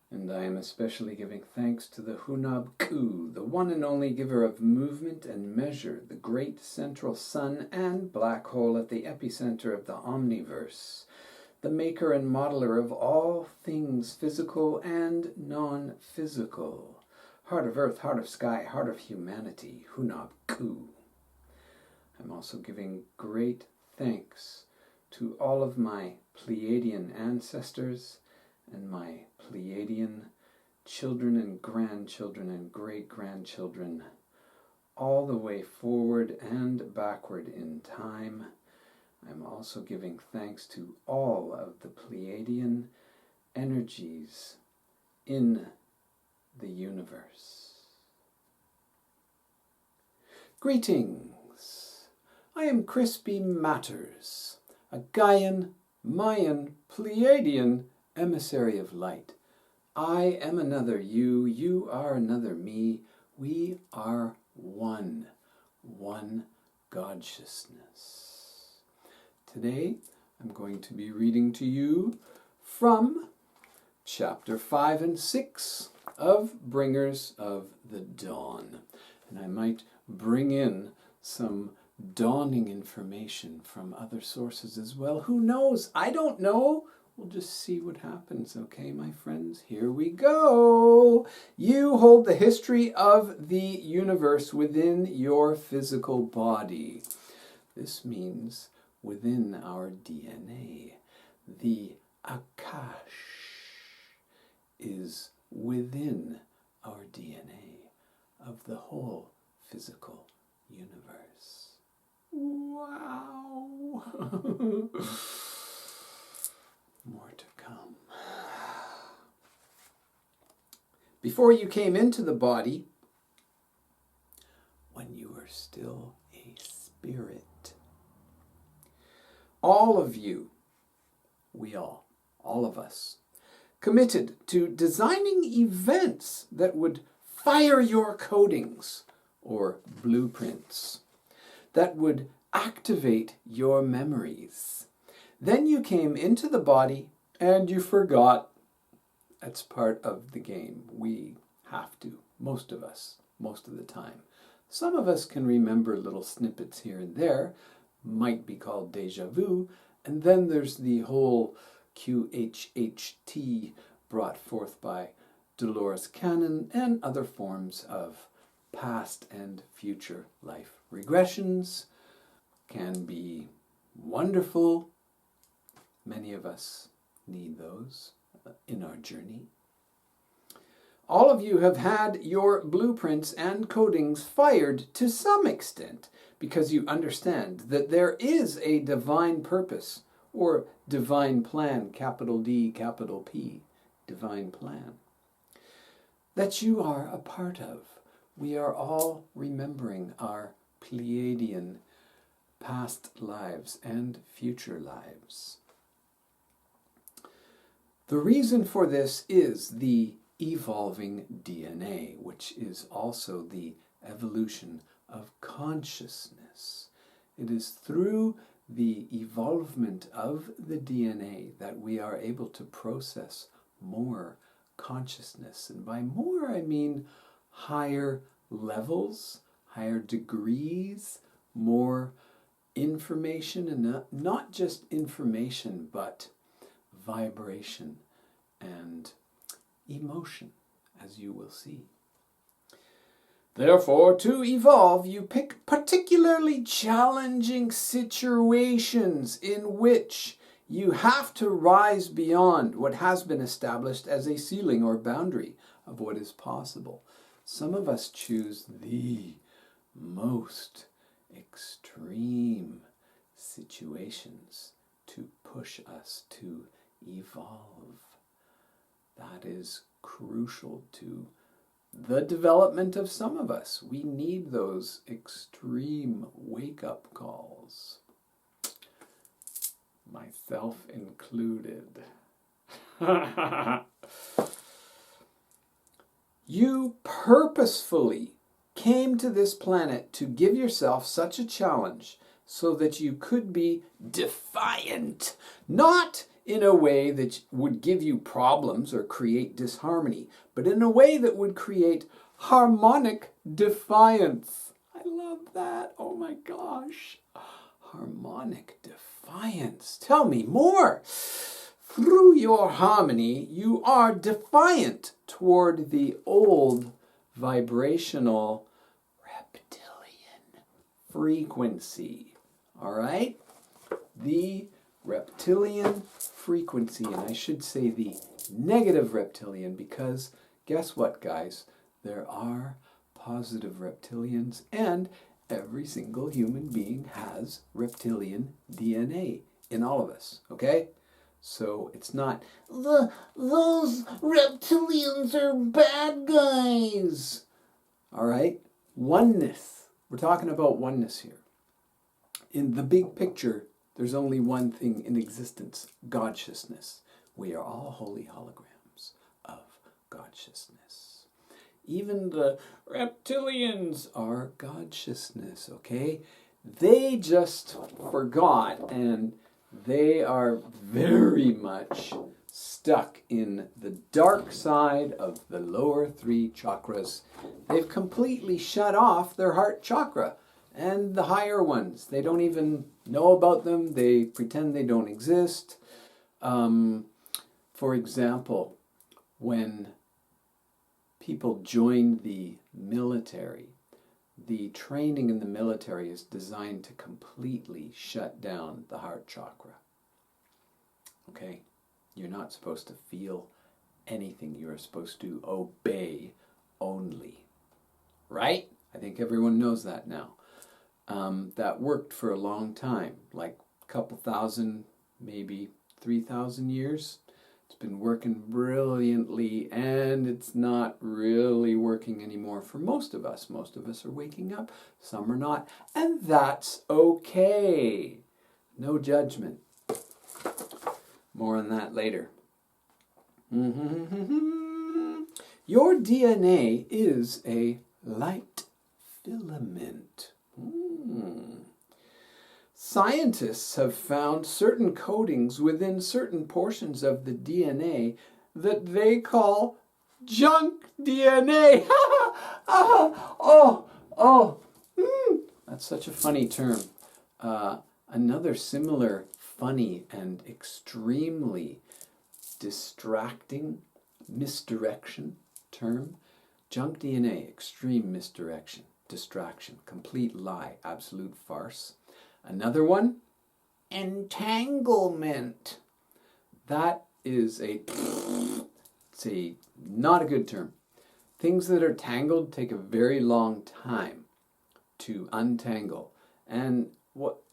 And I am especially giving thanks to the Hunab Ku, the one and only giver of movement and measure, the great central sun and black hole at the epicenter of the omniverse, the maker and modeler of all things physical and non-physical. Heart of earth, heart of sky, heart of humanity, Hunab Ku. I'm also giving great thanks to all of my Pleiadian ancestors and my Pleiadian children and grandchildren and great-grandchildren, all the way forward and backward in time. I'm also giving thanks to all of the Pleiadian energies in the universe. Greetings! I am Crispy Matters, a Gaian, Mayan, Pleiadian emissary of light. I am another you, you are another me. We are one Godsciousness. Today I'm going to be reading to you from chapter 5 and 6 of Bringers of the Dawn. And I might bring in some dawning information from other sources as well. Who knows? I don't know. We'll just see what happens, okay, my friends? Here we go. You hold the history of the universe within your physical body. This means within our DNA. The Akash is within our DNA of the whole physical universe. Wow! More to come. Before you came into the body, when you were still a spirit, all of you, all of us, committed to designing events that would fire your codings or blueprints, that would activate your memories. Then you came into the body and you forgot. That's part of the game. We have to, most of us, most of the time. Some of us can remember little snippets here and there, might be called déjà vu, and then there's the whole QHHT brought forth by Dolores Cannon and other forms of past and future life regressions. Can be wonderful. Many of us need those in our journey. All of you have had your blueprints and codings fired to some extent because you understand that there is a divine purpose or divine plan, capital D, capital P, divine plan, that you are a part of. We are all remembering our Pleiadian past lives and future lives. The reason for this is the evolving DNA, which is also the evolution of consciousness. It is through the evolvement of the DNA that we are able to process more consciousness. And by more, I mean higher levels, higher degrees, more information, and not just information, but vibration and emotion, as you will see. Therefore, to evolve, you pick particularly challenging situations in which you have to rise beyond what has been established as a ceiling or boundary of what is possible. Some of us choose the most extreme situations to push us to evolve. That is crucial to the development of some of us. We need those extreme wake-up calls, myself included. You purposefully came to this planet to give yourself such a challenge so that you could be defiant, not in a way that would give you problems or create disharmony, but in a way that would create harmonic defiance. I love that. Oh my gosh. Harmonic defiance. Tell me more. Through your harmony, you are defiant toward the old vibrational reptilian frequency. All right? The reptilian frequency, and I should say the negative reptilian, because guess what, guys? There are positive reptilians, and every single human being has reptilian DNA in all of us, okay? So it's not, those reptilians are bad guys. All right? Oneness. We're talking about oneness here. In the big picture, there's only one thing in existence, Godsciousness. We are all holy holograms of Godsciousness. Even the reptilians are Godsciousness, okay? They just forgot, and they are very much stuck in the dark side of the lower three chakras. They've completely shut off their heart chakra. And the higher ones, they don't even know about them. They pretend they don't exist. For example, when people join the military, the training in the military is designed to completely shut down the heart chakra. Okay? You're not supposed to feel anything. You're supposed to obey only. Right? I think everyone knows that now. That worked for a long time, like a couple thousand, maybe 3,000 years. It's been working brilliantly, and it's not really working anymore for most of us. Most of us are waking up, some are not, and that's okay. No judgment. More on that later. Your DNA is a light filament. Scientists have found certain coatings within certain portions of the DNA that they call junk DNA. That's such a funny term. Another similar funny and extremely distracting misdirection term, junk DNA, extreme misdirection. Distraction, complete lie, absolute farce. Another one, entanglement. That is not a good term. Things that are tangled take a very long time to untangle. And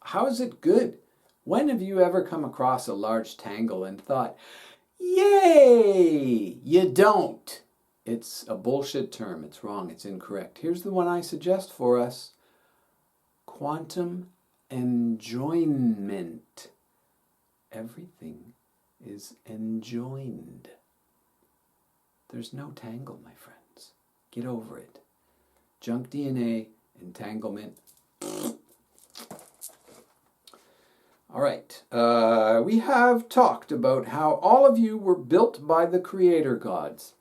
how is it good? When have you ever come across a large tangle and thought, yay? You don't. It's a bullshit term. It's wrong. It's incorrect. Here's the one I suggest for us. Quantum enjoyment. Everything is enjoined. There's no tangle, my friends. Get over it. Junk DNA, entanglement. All right. We have talked about how all of you were built by the creator gods.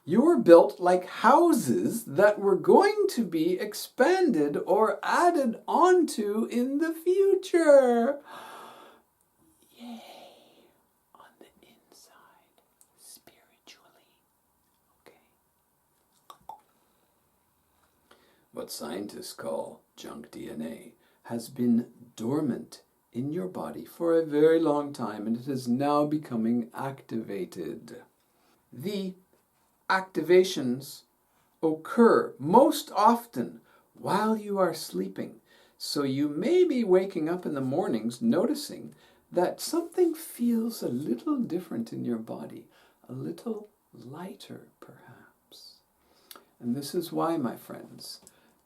You were built like houses that were going to be expanded or added onto in the future. Yay! On the inside, spiritually. Okay. What scientists call junk DNA has been dormant in your body for a very long time, and it is now becoming activated. The activations occur most often while you are sleeping. So you may be waking up in the mornings noticing that something feels a little different in your body, a little lighter perhaps. And this is why, my friends,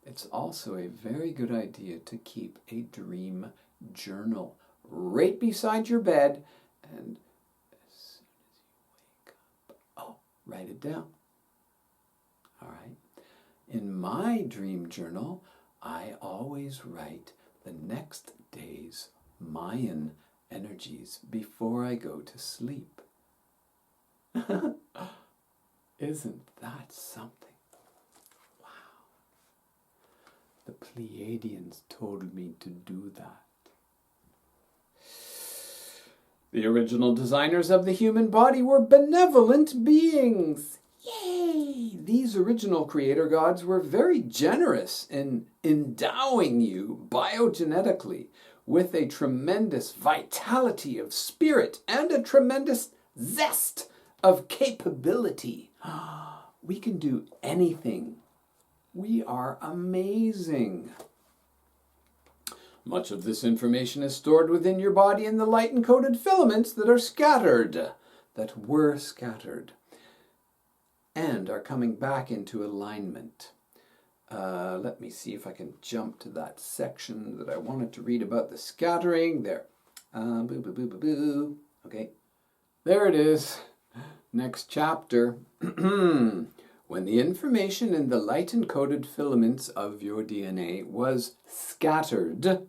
it's also a very good idea to keep a dream journal right beside your bed, and as soon as you wake up, write it down. All right. In my dream journal, I always write the next day's Mayan energies before I go to sleep. Isn't that something? Wow. The Pleiadians told me to do that. The original designers of the human body were benevolent beings. Yay! These original creator gods were very generous in endowing you biogenetically with a tremendous vitality of spirit and a tremendous zest of capability. We can do anything. We are amazing. Much of this information is stored within your body in the light-encoded filaments that were scattered, and are coming back into alignment. Let me see if I can jump to that section that I wanted to read about the scattering. There. Okay. There it is. Next chapter. When the information in the light-encoded filaments of your DNA was scattered,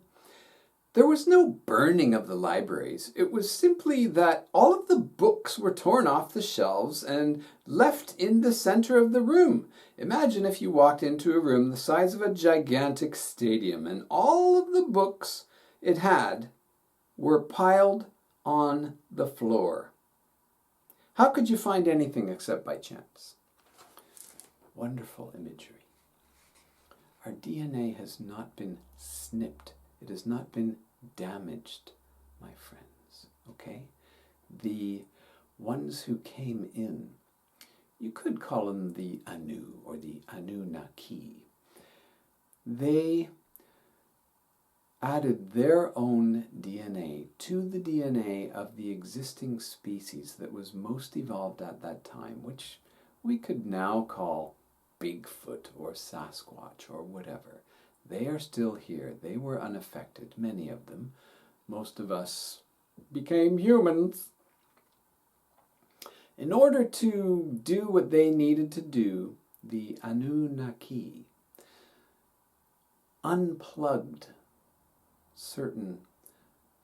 there was no burning of the libraries. It was simply that all of the books were torn off the shelves and left in the center of the room. Imagine if you walked into a room the size of a gigantic stadium and all of the books it had were piled on the floor. How could you find anything except by chance? Wonderful imagery. Our DNA has not been snipped. It has not been damaged, my friends, okay? The ones who came in, you could call them the Anu or the Anunnaki. They added their own DNA to the DNA of the existing species that was most evolved at that time, which we could now call Bigfoot or Sasquatch or whatever. They are still here. They were unaffected, many of them. Most of us became humans. In order to do what they needed to do, the Anunnaki unplugged certain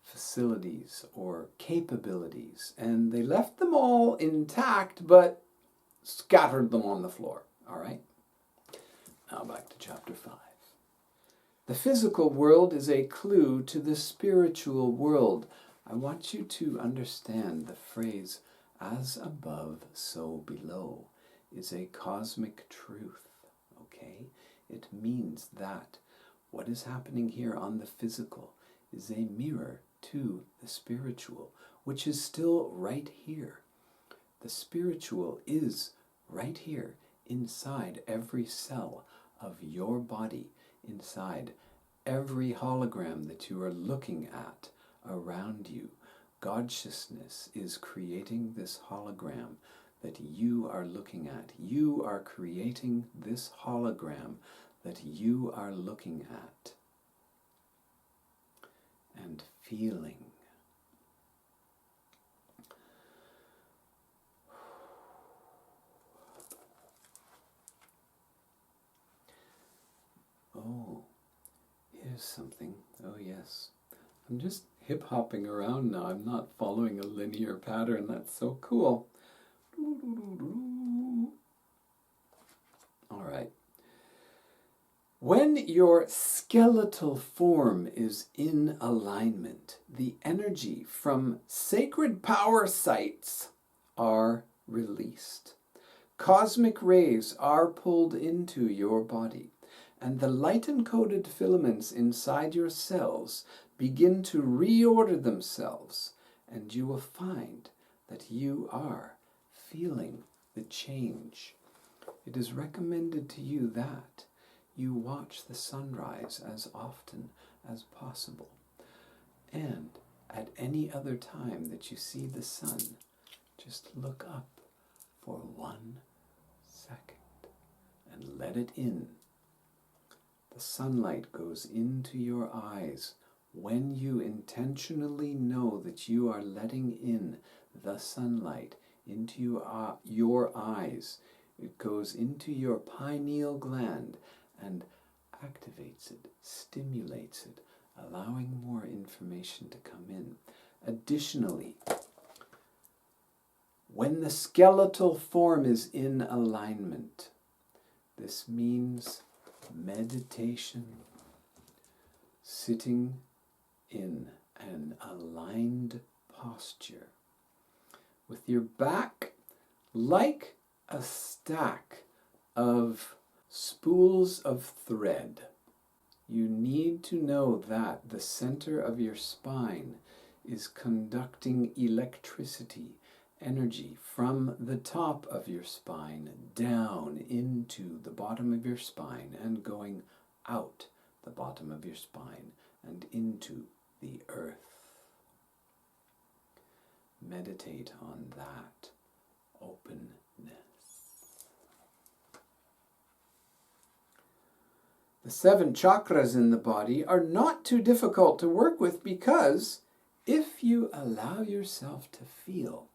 facilities or capabilities, and they left them all intact, but scattered them on the floor. All right? Now back to chapter 5. The physical world is a clue to the spiritual world. I want you to understand the phrase, as above, so below, is a cosmic truth, okay? It means that what is happening here on the physical is a mirror to the spiritual, which is still right here. The spiritual is right here, inside every cell of your body, inside every hologram that you are looking at around you. Godsciousness is creating this hologram that you are looking at. You are creating this hologram that you are looking at and feeling. Oh, here's something. Oh, yes. I'm just hip-hopping around now. I'm not following a linear pattern. That's so cool. All right. When your skeletal form is in alignment, the energy from sacred power sites are released. Cosmic rays are pulled into your body, and the light-encoded filaments inside your cells begin to reorder themselves, and you will find that you are feeling the change. It is recommended to you that you watch the sunrise as often as possible, and at any other time that you see the sun, just look up for 1 second and let it in. The sunlight goes into your eyes. When you intentionally know that you are letting in the sunlight into your eyes, it goes into your pineal gland and activates it, stimulates it, allowing more information to come in. Additionally, when the skeletal form is in alignment, this means meditation, sitting in an aligned posture, with your back like a stack of spools of thread. You need to know that the center of your spine is conducting electricity, energy from the top of your spine down into the bottom of your spine and going out the bottom of your spine and into the earth. Meditate on that openness. The 7 chakras in the body are not too difficult to work with because if you allow yourself to feel,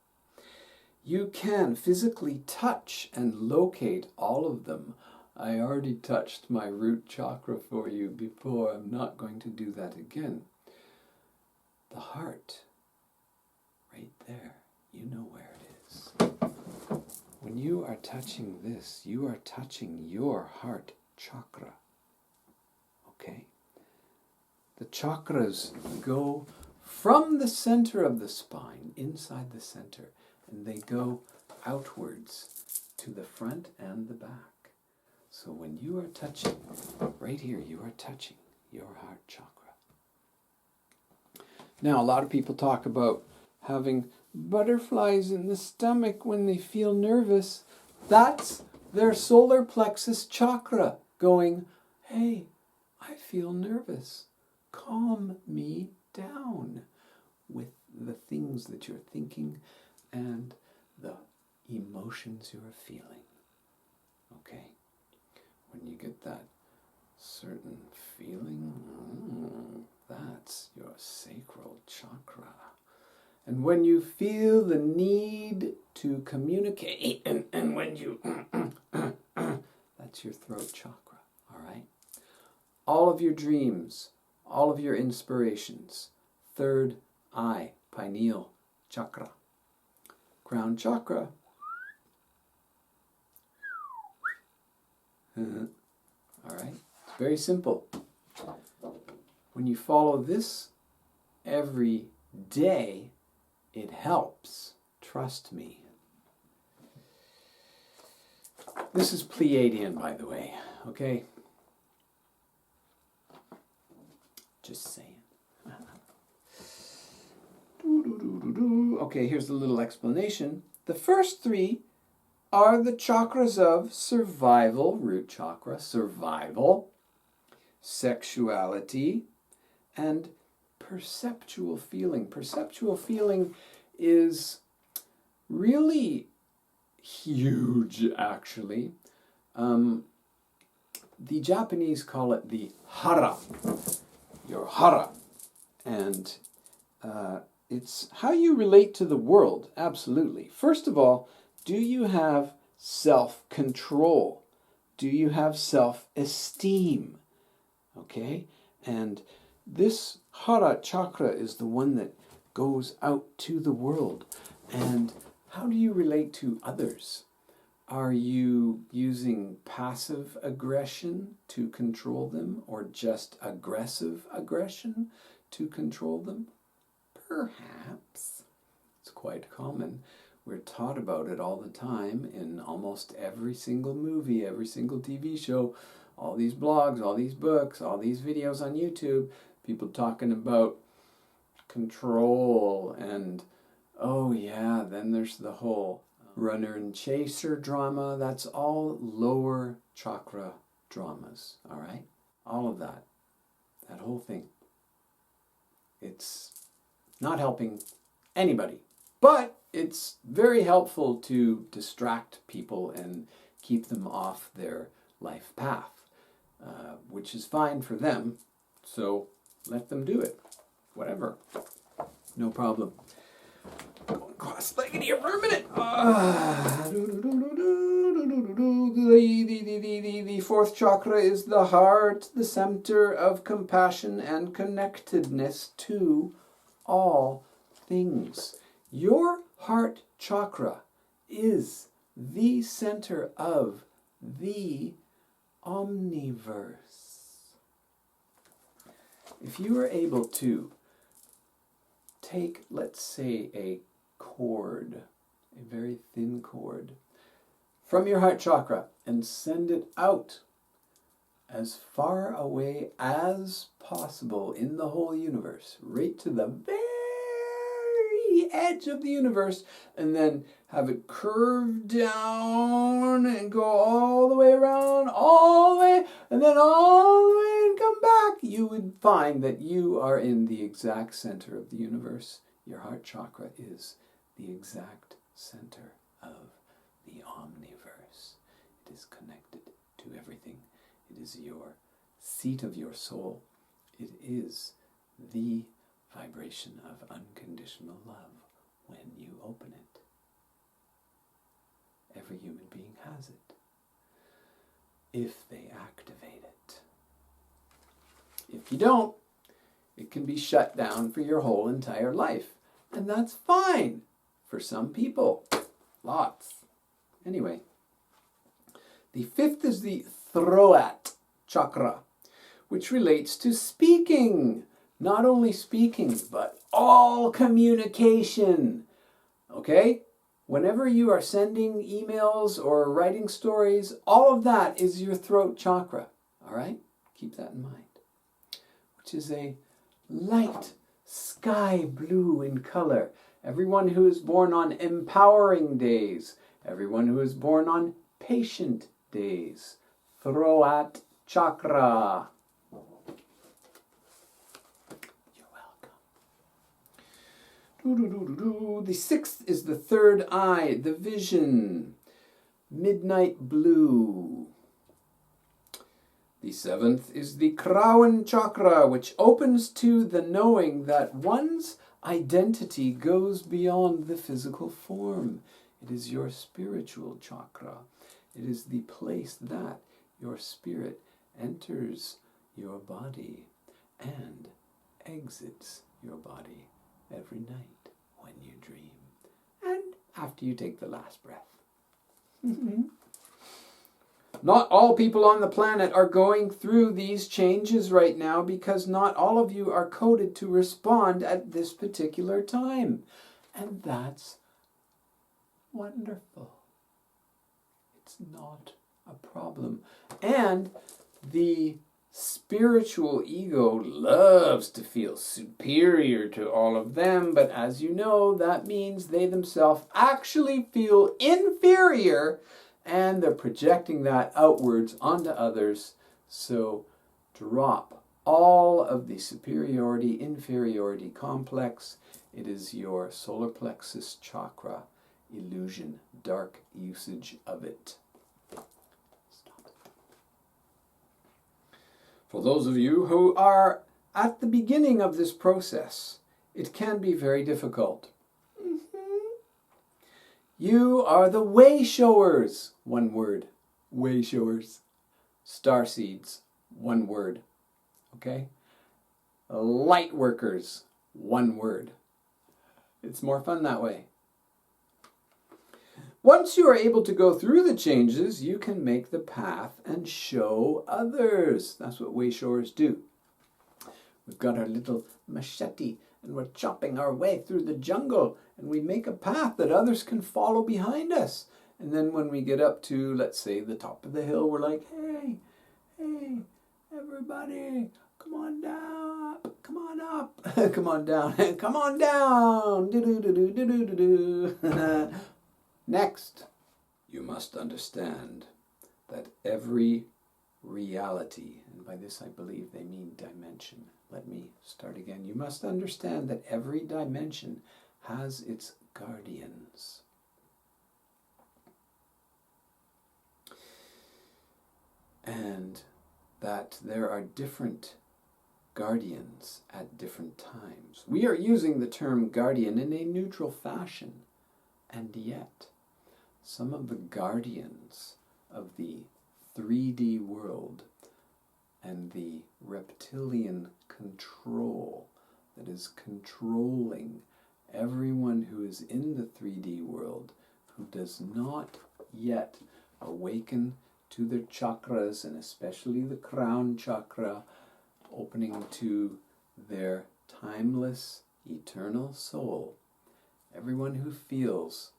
you can physically touch and locate all of them. I already touched my root chakra for you before. I'm not going to do that again. The heart, right there, you know where it is. When you are touching this, you are touching your heart chakra. Okay? The chakras go from the center of the spine, inside the center, and they go outwards to the front and the back. So when you are touching, right here, you are touching your heart chakra. Now, a lot of people talk about having butterflies in the stomach when they feel nervous. That's their solar plexus chakra going, hey, I feel nervous. Calm me down with the things that you're thinking and the emotions you are feeling. Okay? When you get that certain feeling, that's your sacral chakra. And when you feel the need to communicate, and when you, that's your throat chakra, all right? All of your dreams, all of your inspirations, third eye, pineal chakra. Crown chakra. All right, it's very simple. When you follow this every day, it helps. Trust me. This is Pleiadian, by the way, okay? Just saying. Okay, here's a little explanation. The first 3 are the chakras of survival, root chakra, survival, sexuality, and perceptual feeling. Perceptual feeling is really huge, actually. The Japanese call it the hara, your hara. And it's how you relate to the world, absolutely. First of all, do you have self-control? Do you have self-esteem? Okay? And this hara chakra is the one that goes out to the world. And how do you relate to others? Are you using passive aggression to control them, or just aggressive aggression to control them? Perhaps. It's quite common. We're taught about it all the time in almost every single movie, every single TV show, all these blogs, all these books, all these videos on YouTube, people talking about control and, oh yeah, then there's the whole runner and chaser drama. That's all lower chakra dramas, all right? All of that whole thing. It's not helping anybody, but it's very helpful to distract people and keep them off their life path, which is fine for them, so let them do it. Whatever. No problem. Going cross-legged here for a minute. The fourth chakra is the heart, the center of compassion and connectedness to all things. Your heart chakra is the center of the omniverse. If you were able to take, let's say, a cord, a very thin cord, from your heart chakra and send it out as far away as possible in the whole universe, right to the very edge of the universe, and then have it curve down and go all the way around, all the way, and then all the way and come back, you would find that you are in the exact center of the universe. Your heart chakra is the exact center of the omniverse. It is connected to everything. It is your seat of your soul. It is the vibration of unconditional love when you open it. Every human being has it, if they activate it. If you don't, it can be shut down for your whole entire life. And that's fine for some people. Lots. Anyway, the fifth is the throat chakra, which relates to speaking. Not only speaking, but all communication. Okay? Whenever you are sending emails or writing stories, all of that is your throat chakra. All right? Keep that in mind. Which is a light sky blue in color. Everyone who is born on empowering days. Everyone who is born on patient days. Throat chakra. The sixth is the third eye, the vision, midnight blue. The seventh is the crown chakra, which opens to the knowing that one's identity goes beyond the physical form. It is your spiritual chakra. It is the place that your spirit enters your body and exits your body every night when you dream and after you take the last breath. Not all people on the planet are going through these changes right now because not all of you are coded to respond at this particular time. And that's wonderful. It's not a problem. And the spiritual ego loves to feel superior to all of them, but as you know, that means they themselves actually feel inferior, and they're projecting that outwards onto others. So drop all of the superiority-inferiority complex. It is your solar plexus chakra illusion, dark usage of it. For those of you who are at the beginning of this process, it can be very difficult. You are the way showers, one word, way showers. Star seeds, one word, okay? Light workers, one word. It's more fun that way. Once you are able to go through the changes, you can make the path and show others. That's what way showers do. We've got our little machete and we're chopping our way through the jungle and we make a path that others can follow behind us. And then when we get up to, let's say, the top of the hill, we're like, hey, everybody, come on down, come on up, come on down, come on down. Do-do-do-do-do-do-do. Next, you must understand that every reality, and by this I believe they mean dimension. Let me start again. You must understand that every dimension has its guardians. And that there are different guardians at different times. We are using the term guardian in a neutral fashion, and yet some of the guardians of the 3D world and the reptilian control that is controlling everyone who is in the 3D world who does not yet awaken to their chakras, and especially the crown chakra, opening to their timeless, eternal soul. Everyone who feels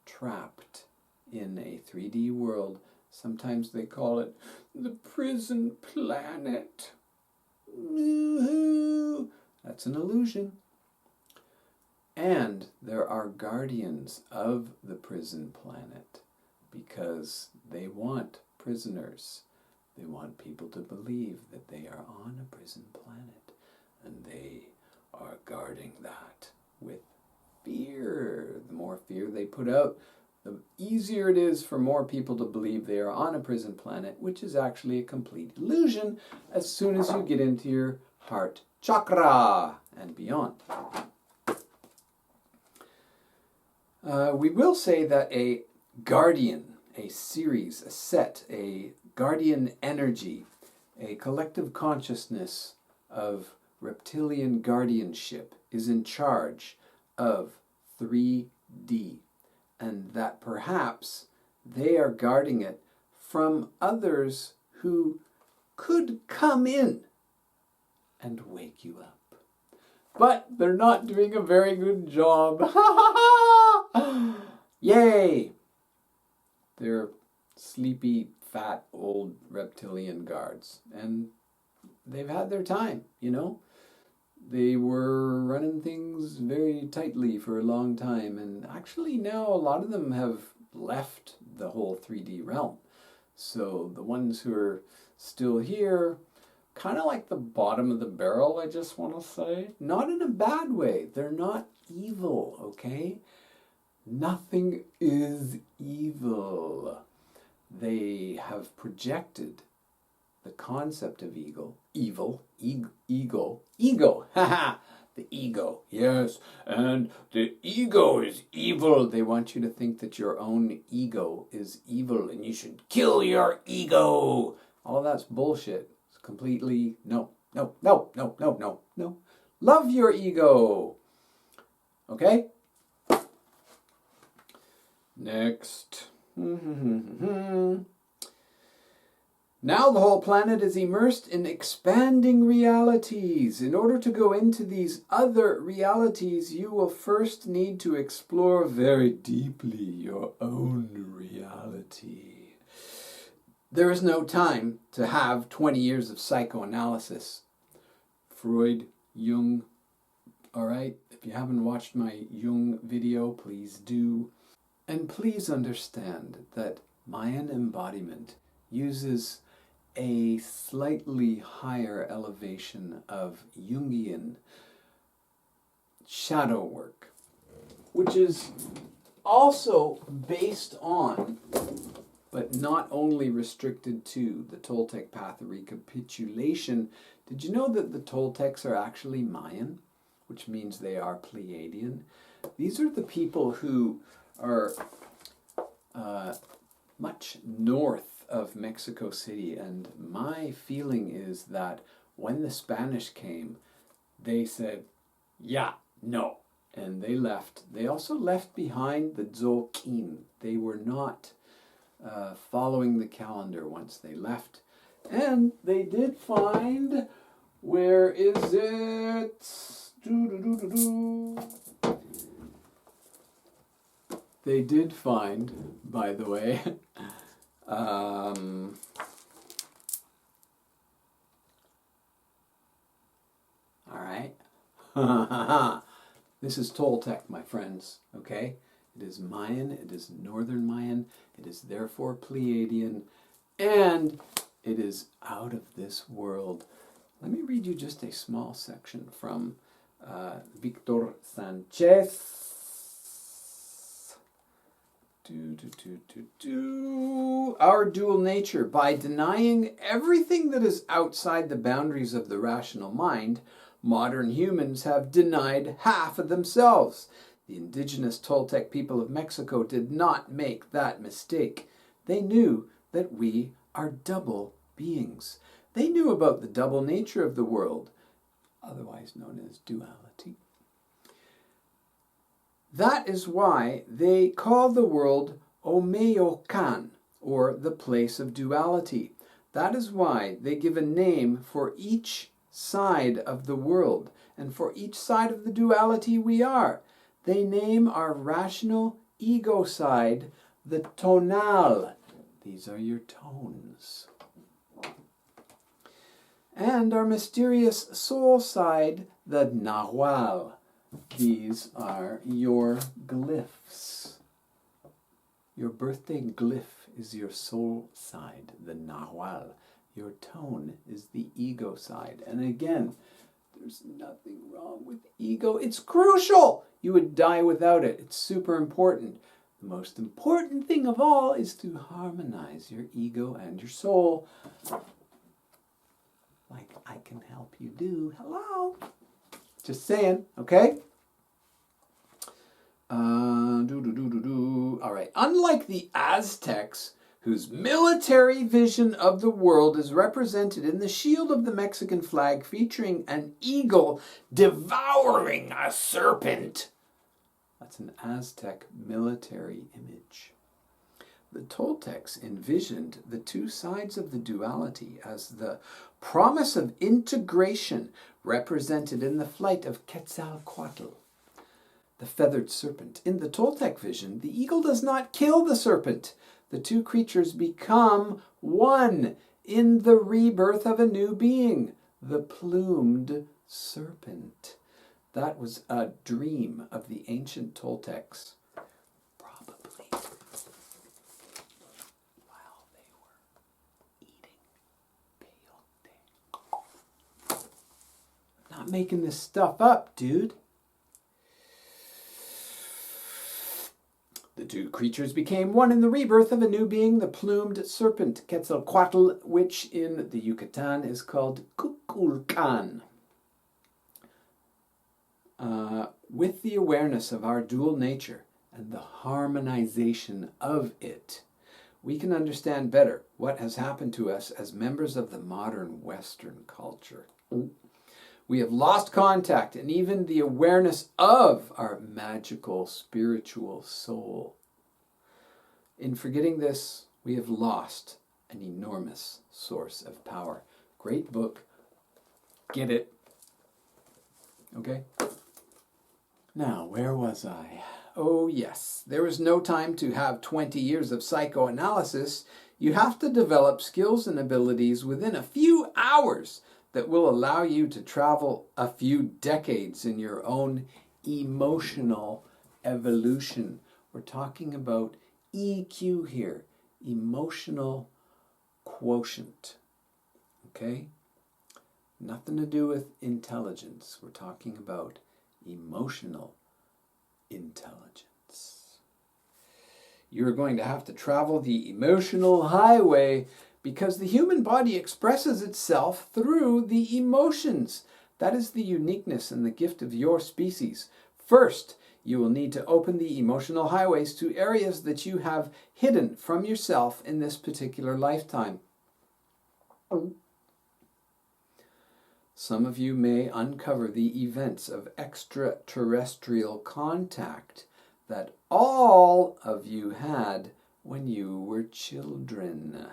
trapped in a 3D world, sometimes they call it the prison planet. That's an illusion. And there are guardians of the prison planet because they want prisoners. They want people to believe that they are on a prison planet, and they are guarding that with fear. The more fear they put out, the easier it is for more people to believe they are on a prison planet, which is actually a complete illusion as soon as you get into your heart chakra and beyond. We will say that a guardian, a series, a set, a guardian energy, a collective consciousness of reptilian guardianship is in charge of 3D, and that perhaps they are guarding it from others who could come in and wake you up. But they're not doing a very good job. Yay! They're sleepy, fat, old reptilian guards. And they've had their time, you know? They were running things very tightly for a long time. And actually now a lot of them have left the whole 3D realm. So the ones who are still here, kind of like the bottom of the barrel, I just want to say. Not in a bad way. They're not evil, okay? Nothing is evil. They have projected the concept of ego, haha, the ego, yes, and the ego is evil. They want you to think that your own ego is evil and you should kill your ego. All that's bullshit. It's completely, no. Love your ego. Okay? Next. Now the whole planet is immersed in expanding realities. In order to go into these other realities, you will first need to explore very deeply your own reality. There is no time to have 20 years of psychoanalysis. Freud, Jung, all right? If you haven't watched my Jung video, please do. And please understand that Mayan embodiment uses a slightly higher elevation of Jungian shadow work, which is also based on, but not only restricted to, the Toltec path of recapitulation. Did you know that the Toltecs are actually Mayan, which means they are Pleiadian? These are the people who are much north of Mexico City, and my feeling is that when the Spanish came, they said, yeah, no, and they left. They also left behind the Tzolk'in. They were not following the calendar once they left, and they did find, where is it? They did find, by the way, all right. This is Toltec, my friends, okay? It is Mayan, it is Northern Mayan, it is therefore Pleiadian, and it is out of this world. Let me read you just a small section from Victor Sanchez. Our dual nature. By denying everything that is outside the boundaries of the rational mind, modern humans have denied half of themselves. The indigenous Toltec people of Mexico did not make that mistake. They knew that we are double beings. They knew about the double nature of the world, otherwise known as duality. That is why they call the world Omeyokan, or the place of duality. That is why they give a name for each side of the world, and for each side of the duality we are. They name our rational ego side the tonal. These are your tones. And our mysterious soul side, the nahual. These are your glyphs. Your birthday glyph is your soul side, the nahual. Your tone is the ego side. And again, there's nothing wrong with ego. It's crucial. You would die without it. It's super important. The most important thing of all is to harmonize your ego and your soul. Like I can help you do. Hello. Just saying, okay? All right. Unlike the Aztecs, whose military vision of the world is represented in the shield of the Mexican flag, featuring an eagle devouring a serpent. That's an Aztec military image. The Toltecs envisioned the two sides of the duality as the promise of integration represented in the flight of Quetzalcoatl, the feathered serpent. In the Toltec vision, the eagle does not kill the serpent. The two creatures become one in the rebirth of a new being, the plumed serpent. That was a dream of the ancient Toltecs, probably while they were eating peyote. I'm not making this stuff up, dude. The two creatures became one in the rebirth of a new being, the plumed serpent, Quetzalcoatl, which in the Yucatan is called Kukulkan. With the awareness of our dual nature and the harmonization of it, we can understand better what has happened to us as members of the modern Western culture. We have lost contact and even the awareness of our magical spiritual soul. In forgetting this, we have lost an enormous source of power. Great book. Get it. Okay? Now, where was I? Oh, yes. There is no time to have 20 years of psychoanalysis. You have to develop skills and abilities within a few hours that will allow you to travel a few decades in your own emotional evolution. We're talking about EQ here, emotional quotient. Okay? Nothing to do with intelligence. We're talking about emotional intelligence. You're going to have to travel the emotional highway because the human body expresses itself through the emotions. That is the uniqueness and the gift of your species. First, you will need to open the emotional highways to areas that you have hidden from yourself in this particular lifetime. Some of you may uncover the events of extraterrestrial contact that all of you had when you were children.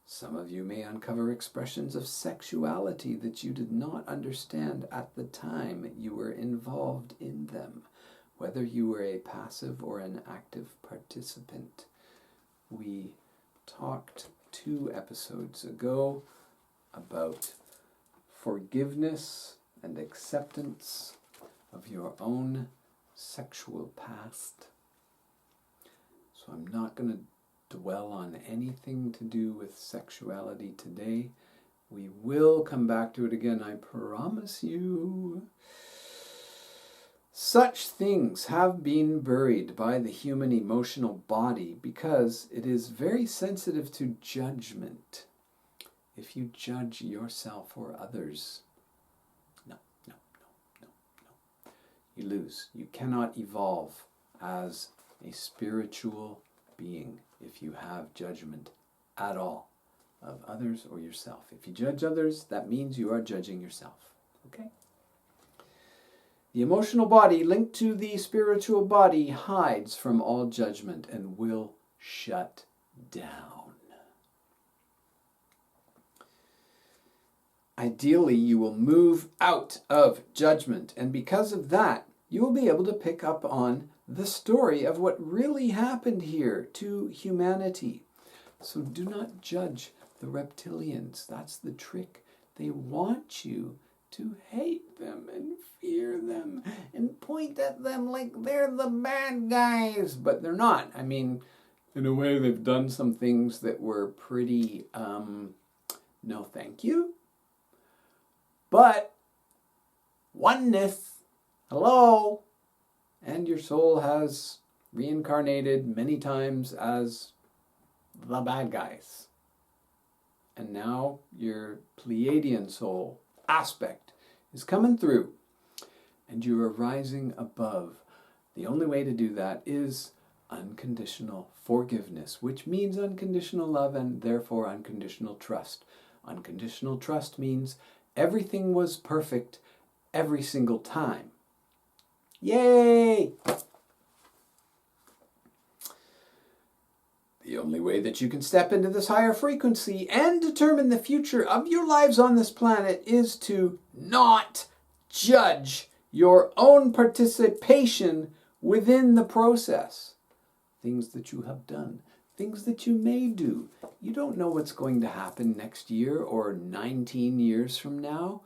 Some of you may uncover expressions of sexuality that you did not understand at the time you were involved in them, whether you were a passive or an active participant. We talked 2 episodes ago about forgiveness and acceptance of your own sexual past. So I'm not going to dwell on anything to do with sexuality today. We will come back to it again, I promise you. Such things have been buried by the human emotional body because it is very sensitive to judgment. If you judge yourself or others, no. You lose. You cannot evolve as a spiritual being if you have judgment at all of others or yourself. If you judge others, that means you are judging yourself. Okay? The emotional body linked to the spiritual body hides from all judgment and will shut down. Ideally, you will move out of judgment, and because of that, you will be able to pick up on the story of what really happened here to humanity. So do not judge the reptilians. That's the trick. They want you to hate them and fear them and point at them like they're the bad guys, but they're not. I mean, in a way, they've done some things that were pretty, no thank you. But oneness, hello, and your soul has reincarnated many times as the bad guys. And now your Pleiadian soul aspect is coming through, and you are rising above. The only way to do that is unconditional forgiveness, which means unconditional love and therefore unconditional trust. Unconditional trust means everything was perfect every single time. Yay! The only way that you can step into this higher frequency and determine the future of your lives on this planet is to not judge your own participation within the process. Things that you have done, things that you may do. You don't know what's going to happen next year or 19 years from now.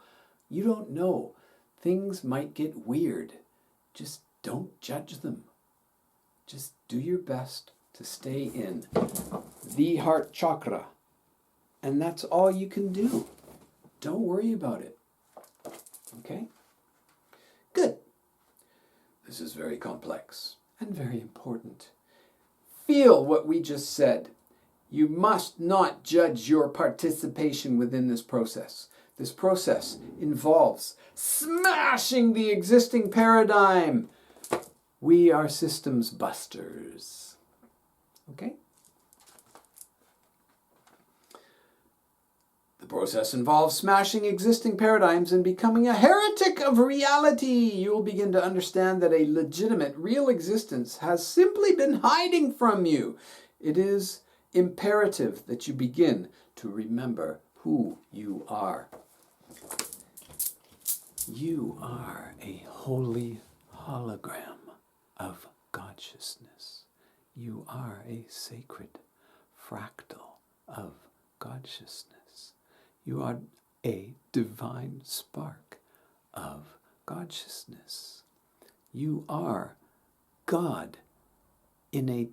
You don't know. Things might get weird. Just don't judge them. Just do your best to stay in the heart chakra. And that's all you can do. Don't worry about it. Okay? Good. This is very complex and very important. Feel what we just said. You must not judge your participation within this process. This process involves smashing the existing paradigm. We are systems busters. Okay? The process involves smashing existing paradigms and becoming a heretic of reality. You will begin to understand that a legitimate, real existence has simply been hiding from you. It is imperative that you begin to remember who you are. You are a holy hologram of consciousness. You are a sacred fractal of consciousness. You are a divine spark of consciousness. You are God in a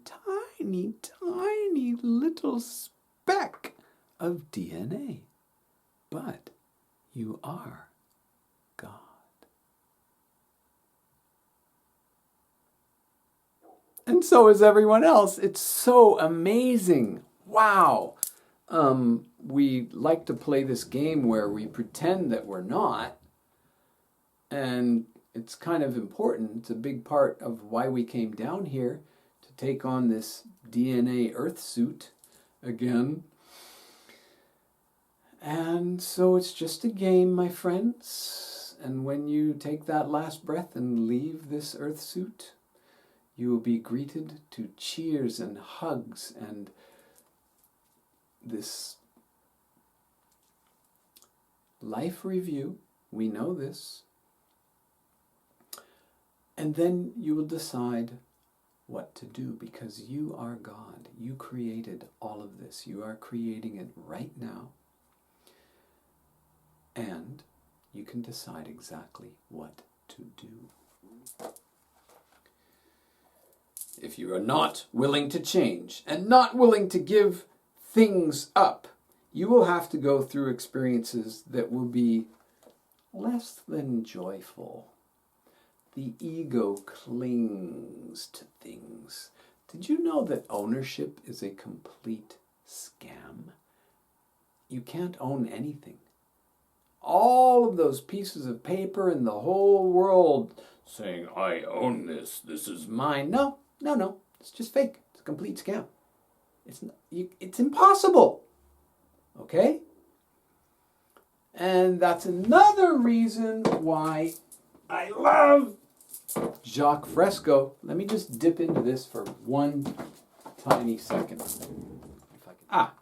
tiny, tiny little speck of DNA. But you are God. And so is everyone else. It's so amazing. Wow. We like to play this game where we pretend that we're not. And it's kind of important. It's a big part of why we came down here, to take on this DNA Earth suit again. And so it's just a game, my friends. And when you take that last breath and leave this Earth suit, you will be greeted to cheers and hugs and this life review. We know this. And then you will decide what to do, because you are God. You created all of this. You are creating it right now. And you can decide exactly what to do. If you are not willing to change and not willing to give things up, you will have to go through experiences that will be less than joyful. The ego clings to things. Did you know that ownership is a complete scam? You can't own anything. All of those pieces of paper in the whole world saying, I own this, this is mine. No. It's just fake. It's a complete scam. It's impossible. Okay? And that's another reason why I love Jacques Fresco. Let me just dip into this for one tiny second.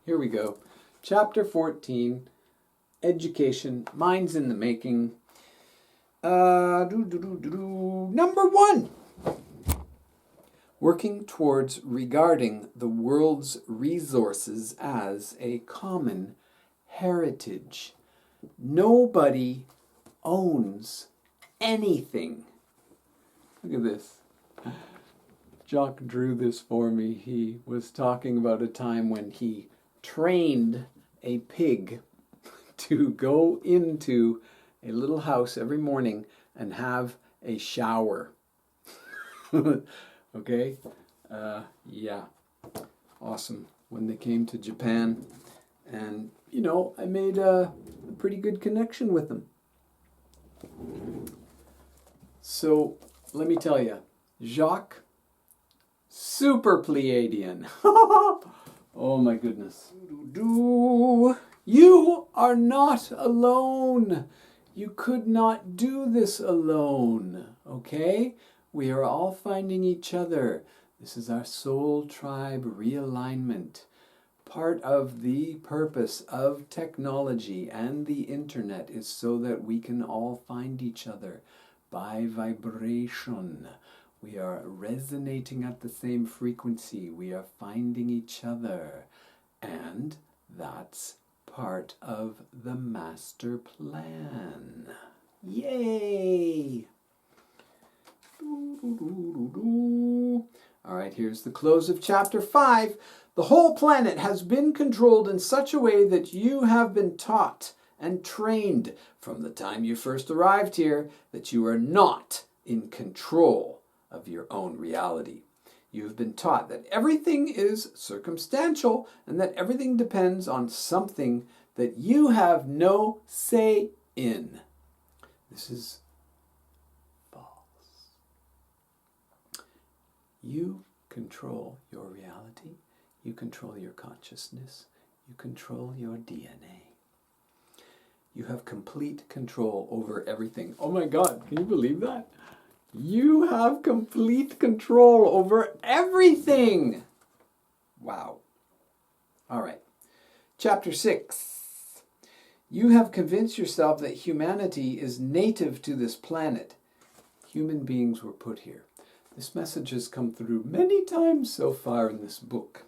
Here we go. Chapter 14, Education, Minds in the Making. Number 1. Working towards regarding the world's resources as a common heritage. Nobody owns anything. Look at this. Jacques drew this for me. He was talking about a time when he trained a pig to go into a little house every morning and have a shower. Okay? Yeah. Awesome. When they came to Japan. And, I made a pretty good connection with them. So, let me tell you, Jacques, super Pleiadian. Oh my goodness. You are not alone. You could not do this alone, okay? We are all finding each other. This is our soul tribe realignment. Part of the purpose of technology and the internet is so that we can all find each other by vibration. We are resonating at the same frequency. We are finding each other. And that's part of the master plan. Yay! All right, here's the close of chapter 5. The whole planet has been controlled in such a way that you have been taught and trained from the time you first arrived here that you are not in control of your own reality. You have been taught that everything is circumstantial and that everything depends on something that you have no say in. This is false. You control your reality. You control your consciousness. You control your DNA. You have complete control over everything. Oh my God, can you believe that? You have complete control over everything. Wow. All right. Chapter 6. You have convinced yourself that humanity is native to this planet. Human beings were put here. This message has come through many times so far in this book.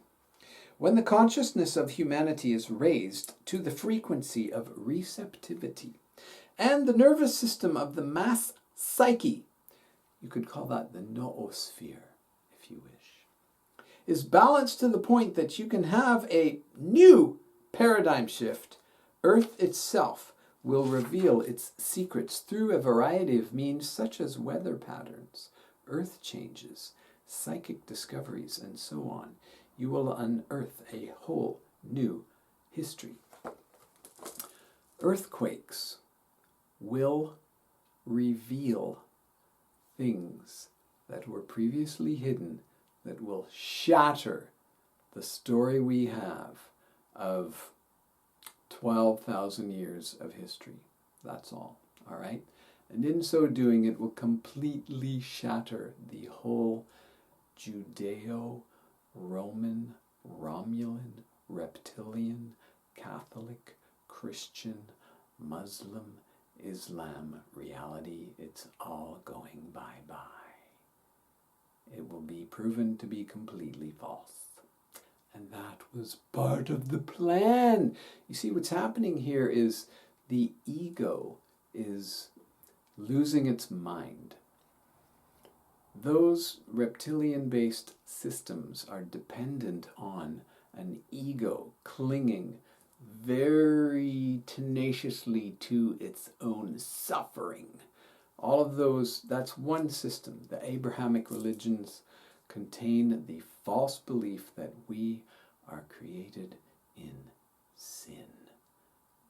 When the consciousness of humanity is raised to the frequency of receptivity, and the nervous system of the mass psyche, you could call that the noosphere, if you wish, is balanced to the point that you can have a new paradigm shift, Earth itself will reveal its secrets through a variety of means such as weather patterns, earth changes, psychic discoveries, and so on. You will unearth a whole new history. Earthquakes will reveal things that were previously hidden that will shatter the story we have of 12,000 years of history. That's all right? And in so doing, it will completely shatter the whole Judeo-Roman, Romulan, reptilian, Catholic, Christian, Muslim, Islam reality. It's all going bye-bye. It will be proven to be completely false. And that was part of the plan. You see, what's happening here is the ego is losing its mind. Those reptilian-based systems are dependent on an ego clinging very tenaciously to its own suffering. All of those, that's one system. The Abrahamic religions contain the false belief that we are created in sin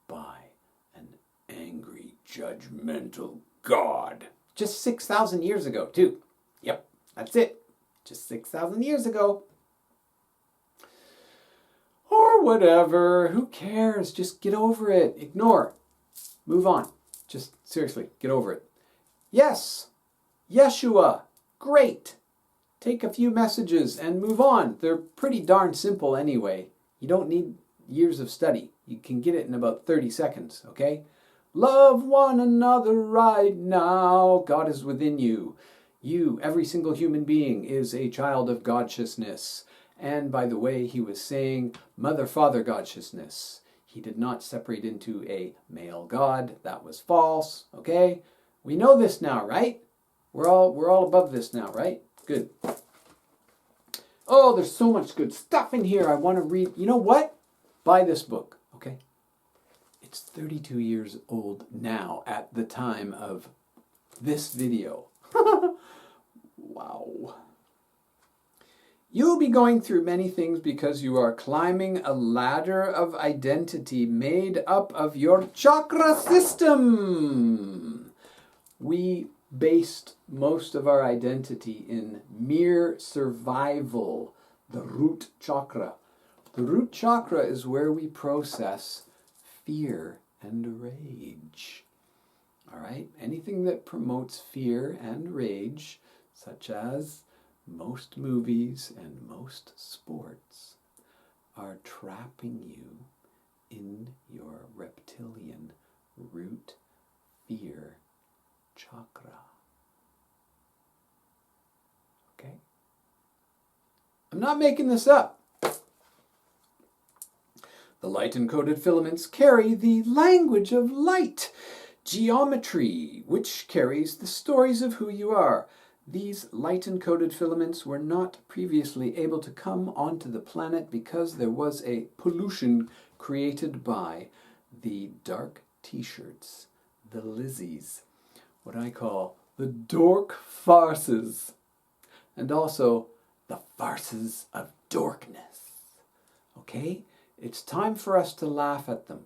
by an angry, judgmental God. Just 6,000 years ago, too. Yep, that's it. Just 6,000 years ago. whatever. Who cares? Just get over it. Ignore. Move on. Just seriously, get over it. Yes. Yeshua. Great. Take a few messages and move on. They're pretty darn simple anyway. You don't need years of study. You can get it in about 30 seconds, okay? Love one another right now. God is within you. You, every single human being, is a child of Godshiousness. And by the way, he was saying mother-father Godshiousness. He did not separate into a male God. That was false, okay? We know this now, right? We're all above this now, right? Good. Oh, there's so much good stuff in here. I want to read. You know what? Buy this book, okay? It's 32 years old now at the time of this video. Wow. You'll be going through many things because you are climbing a ladder of identity made up of your chakra system. We based most of our identity in mere survival, the root chakra. The root chakra is where we process fear and rage. All right? Anything that promotes fear and rage, such as most movies and most sports, are trapping you in your reptilian root fear chakra. Okay? I'm not making this up. The light-encoded filaments carry the language of light, geometry, which carries the stories of who you are. These light-encoded filaments were not previously able to come onto the planet because there was a pollution created by the dark t-shirts, the Lizzies, what I call the dork farces, and also the farces of dorkness. Okay? It's time for us to laugh at them.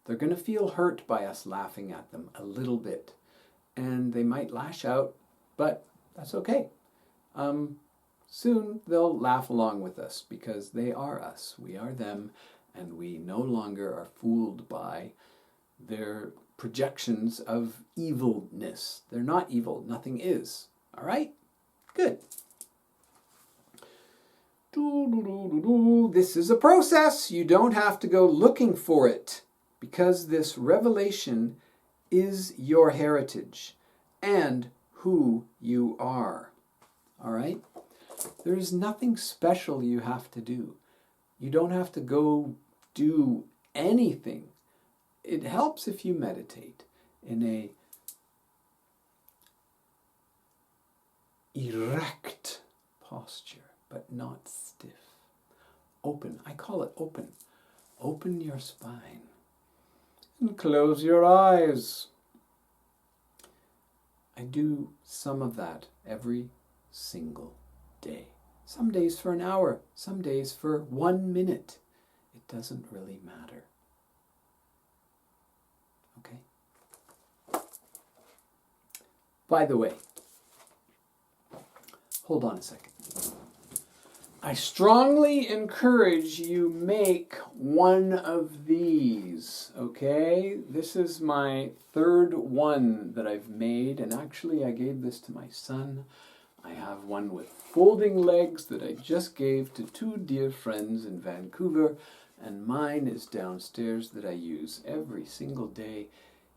They're going to feel hurt by us laughing at them a little bit, and they might lash out, but that's okay. Soon they'll laugh along with us because they are us, we are them, and we no longer are fooled by their projections of evilness. They're not evil, nothing is. All right? Good. This is a process. You don't have to go looking for it because this revelation is your heritage and who you are. All right? There is nothing special you have to do. You don't have to go do anything. It helps if you meditate in a erect posture, but not stiff. Open. I call it open. Open your spine and close your eyes. I do some of that every single day. Some days for an hour, some days for 1 minute. It doesn't really matter. Okay? By the way, hold on a second. I strongly encourage you make one of these, okay? This is my third one that I've made, and actually I gave this to my son. I have one with folding legs that I just gave to two dear friends in Vancouver, and mine is downstairs that I use every single day.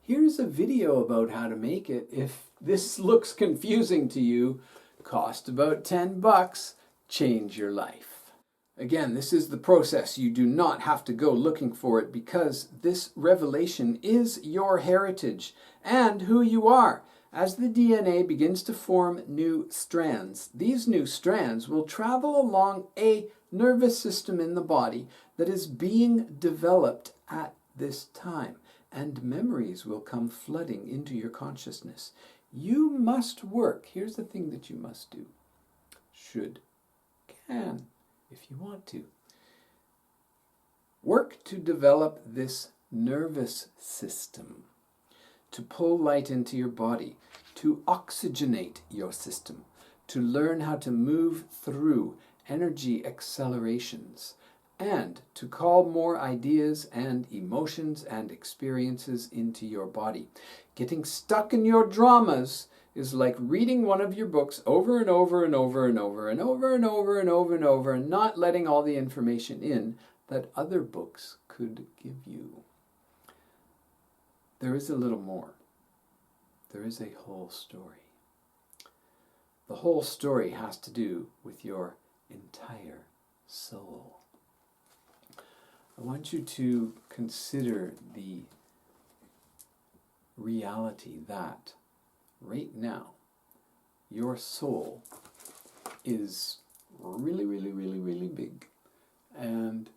Here's a video about how to make it. If this looks confusing to you, cost about $10. Change your life. Again, this is the process. You do not have to go looking for it because this revelation is your heritage and who you are. As the DNA begins to form new strands, these new strands will travel along a nervous system in the body that is being developed at this time, and memories will come flooding into your consciousness. You must work. Here's the thing that you must do. Can, if you want to. Work to develop this nervous system, to pull light into your body, to oxygenate your system, to learn how to move through energy accelerations, and to call more ideas and emotions and experiences into your body. Getting stuck in your dramas is like reading one of your books over and over and over and over and over and over and over and over and not letting all the information in that other books could give you. There is a little more. There is a whole story. The whole story has to do with your entire soul. I want you to consider the reality that right now your soul is really, really, really, really big. And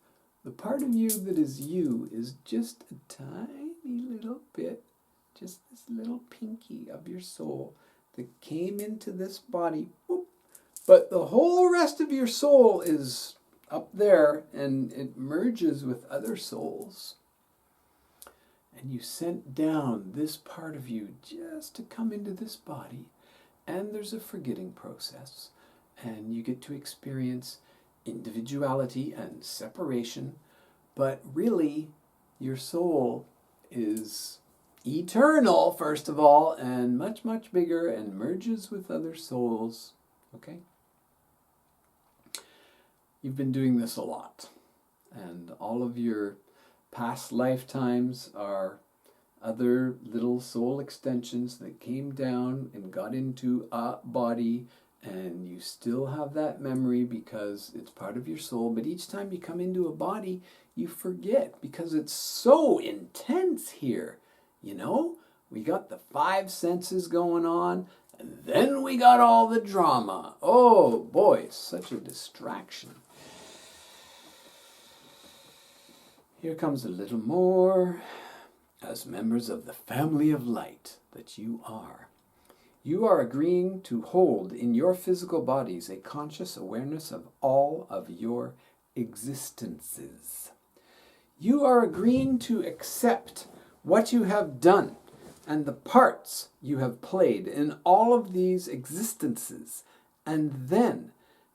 the part of you that is you is just a tiny little bit, just this little pinky of your soul that came into this body. Whoop. But the whole rest of your soul is up there, and it merges with other souls. And you sent down this part of you just to come into this body. And there's a forgetting process. And you get to experience individuality and separation. But really, your soul is eternal, first of all, and much, much bigger, and merges with other souls. Okay? You've been doing this a lot, and all of your past lifetimes are other little soul extensions that came down and got into a body, and you still have that memory because it's part of your soul. But each time you come into a body, you forget because it's so intense here. You know, we got the 5 senses going on, and then we got all the drama. Oh boy, such a distraction. Here comes a little more. As members of the family of light that you are agreeing to hold in your physical bodies a conscious awareness of all of your existences. You are agreeing to accept what you have done and the parts you have played in all of these existences, and then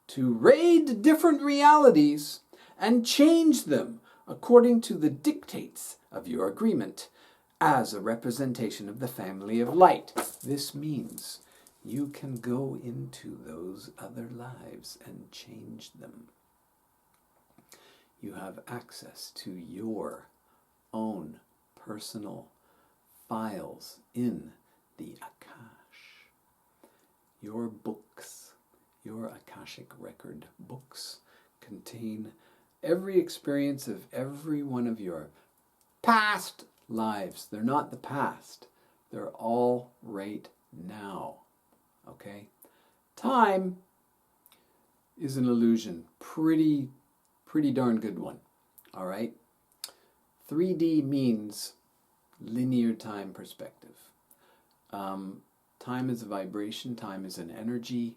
to raid different realities and change them according to the dictates of your agreement as a representation of the family of light. This means you can go into those other lives and change them. You have access to your own personal files in the Akash. Your books, your Akashic record books, contain every experience of every one of your past lives. They're not the past. They're all right now. Okay? Time is an illusion. Pretty darn good one. All right? 3D means linear time perspective. Time is a vibration. Time is an energy.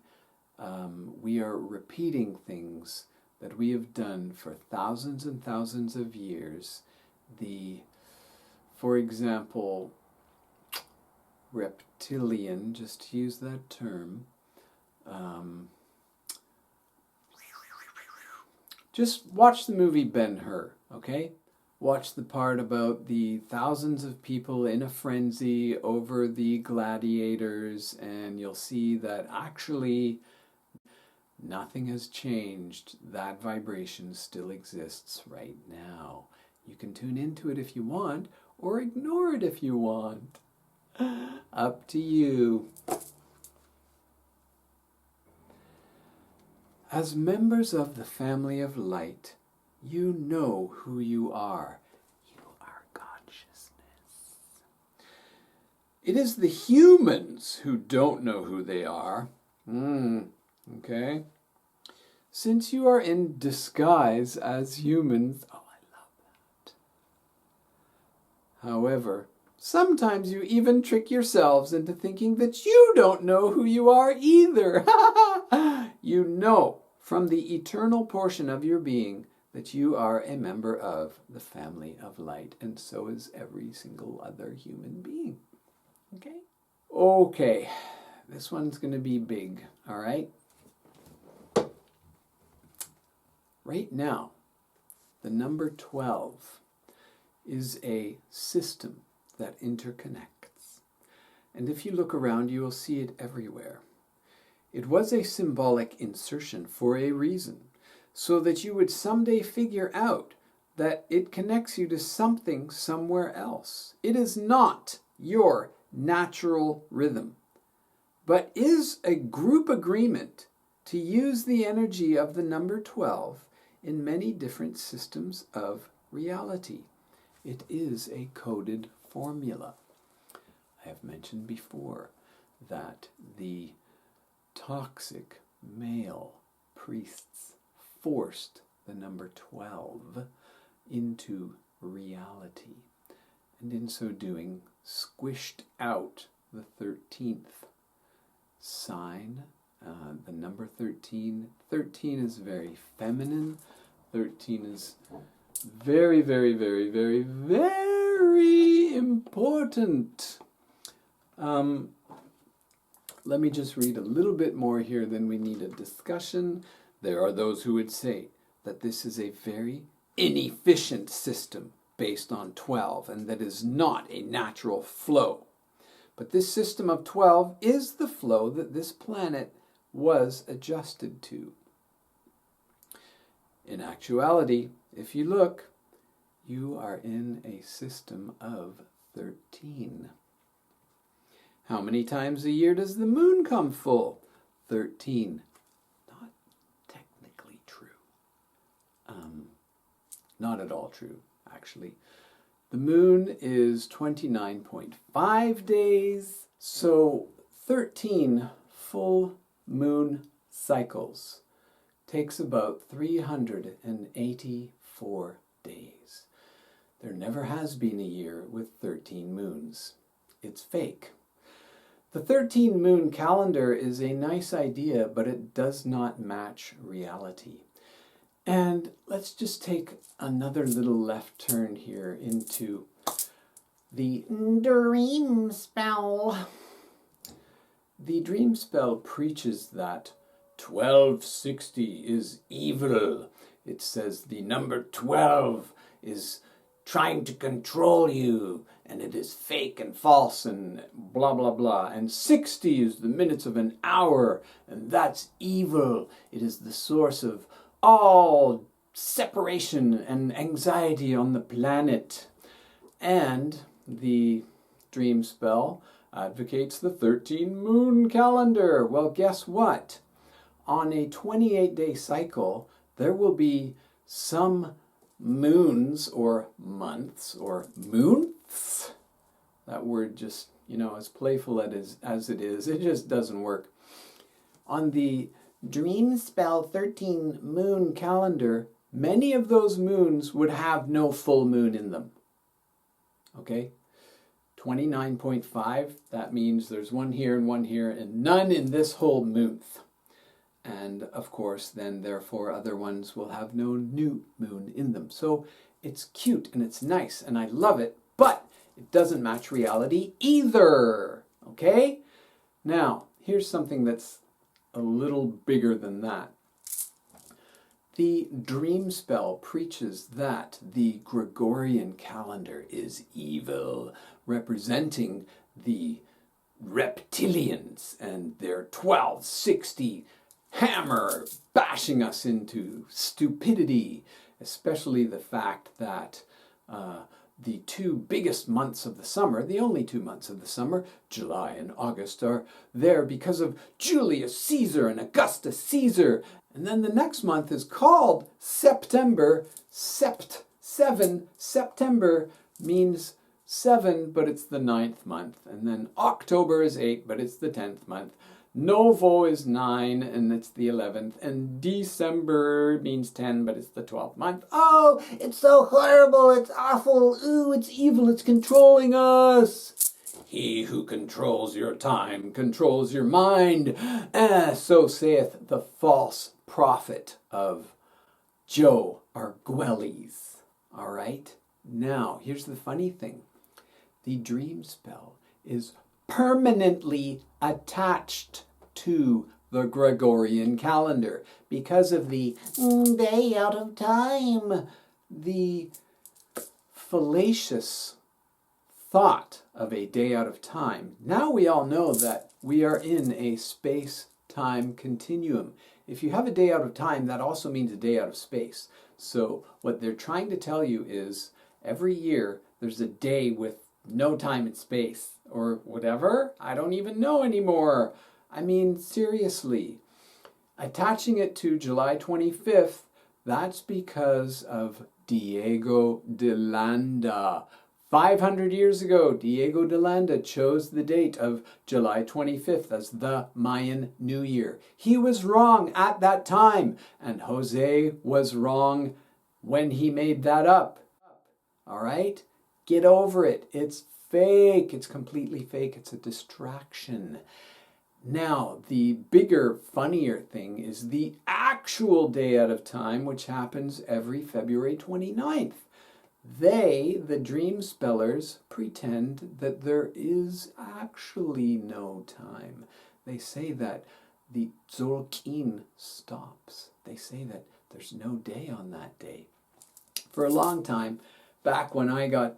We are repeating things that we have done for thousands and thousands of years. For example, reptilian, just to use that term, just watch the movie Ben-Hur, okay? Watch the part about the thousands of people in a frenzy over the gladiators, and you'll see that actually nothing has changed. That vibration still exists right now. You can tune into it if you want, or ignore it if you want. Up to you. As members of the family of light, you know who you are. You are consciousness. It is the humans who don't know who they are. Okay? Since you are in disguise as humans, oh, I love that. However, sometimes you even trick yourselves into thinking that you don't know who you are either. You know from the eternal portion of your being that you are a member of the family of light, and so is every single other human being. Okay? Okay, this one's going to be big, all right? Right now, The number 12 is a system that interconnects. And if you look around, you will see it everywhere. It was a symbolic insertion for a reason, so that you would someday figure out that it connects you to something somewhere else. It is not your natural rhythm, but is a group agreement to use the energy of the number 12 in many different systems of reality. It is a coded formula. I have mentioned before that the toxic male priests forced the number 12 into reality, and in so doing squished out the 13th sign, the number 13. 13 is very feminine. 13 is very, very, very, very, very important. Let me just read a little bit more here, then we need a discussion. There are those who would say that this is a very inefficient system based on 12, and that is not a natural flow. But this system of 12 is the flow that this planet was adjusted to. In actuality, if you look, you are in a system of 13. How many times a year does the moon come full? 13. Not technically true. Not at all true, actually. The moon is 29.5 days, so 13 full moon cycles takes about 384 days. There never has been a year with 13 moons. It's fake. The 13 moon calendar is a nice idea, but it does not match reality. And let's just take another little left turn here into the Dreamspell. The Dreamspell preaches that 1260 is evil. It says the number 12 is trying to control you, and it is fake and false and blah, blah, blah. And 60 is the minutes of an hour, and that's evil. It is the source of all separation and anxiety on the planet. And the Dreamspell advocates the 13 moon calendar. Well, guess what? On a 28-day cycle, there will be some moons or months or moonths. That word just, as playful as it is, it just doesn't work. On the Dreamspell 13 moon calendar, many of those moons would have no full moon in them. Okay? 29.5, that means there's one here and none in this whole month. And of course, then therefore other ones will have no new moon in them. So it's cute and it's nice and I love it, but it doesn't match reality either. Okay? Now, here's something that's a little bigger than that. The Dreamspell preaches that the Gregorian calendar is evil, representing the reptilians and their 1260 hammer bashing us into stupidity, especially the fact that the two biggest months of the summer, the only 2 months of the summer, July and August, are there because of Julius Caesar and Augustus Caesar. And then the next month is called September. September means 7, but it's the 9th month. And then October is 8, but it's the 10th month. Novo is 9, and it's the 11th. And December means 10, but it's the 12th month. Oh, it's so horrible, it's awful, ooh, it's evil, it's controlling us. He who controls your time controls your mind. So saith the false prophet of Joe Arguelles. All right? Now, here's the funny thing. The Dreamspell is permanently attached to the Gregorian calendar because of the day out of time. the fallacious thought of a day out of time, now we all know that we are in a space-time continuum. If you have a day out of time, that also means a day out of space. So what they're trying to tell you is every year there's a day with no time and space, or whatever. I don't even know anymore. I mean, seriously. Attaching it to July 25th, that's because of Diego de Landa. 500 years ago, Diego de Landa chose the date of July 25th as the Mayan New Year. He was wrong at that time, and Jose was wrong when he made that up. All right? Get over it. It's fake. It's completely fake. It's a distraction. Now, the bigger, funnier thing is the actual day out of time, which happens every February 29th. They, the dream spellers, pretend that there is actually no time. They say that the Tzolk'in stops. They say that there's no day on that day. For a long time, back when I got,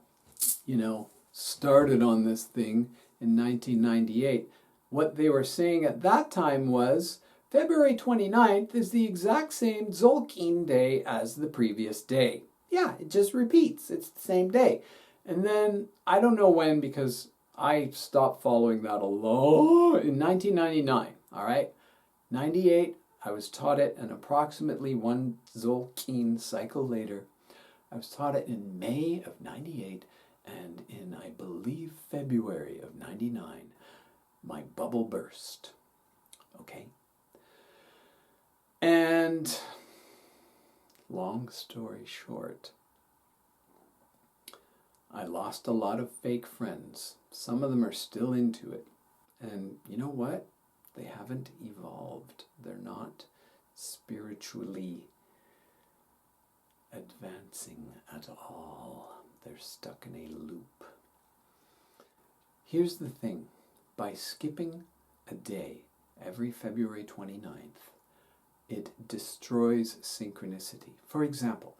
started on this thing in 1998, what they were saying at that time was February 29th is the exact same Tzolk'in day as the previous day. Yeah, it just repeats. It's the same day. And then, I don't know when, because I stopped following that in 1999, all right? 98, I was taught it, and approximately one Tzolk'in cycle later, I was taught it in May of 98, and in, I believe, February of 99, my bubble burst, okay? And long story short, I lost a lot of fake friends. Some of them are still into it. And you know what? They haven't evolved. They're not spiritually advancing at all. They're stuck in a loop. Here's the thing. By skipping a day every February 29th, it destroys synchronicity. For example,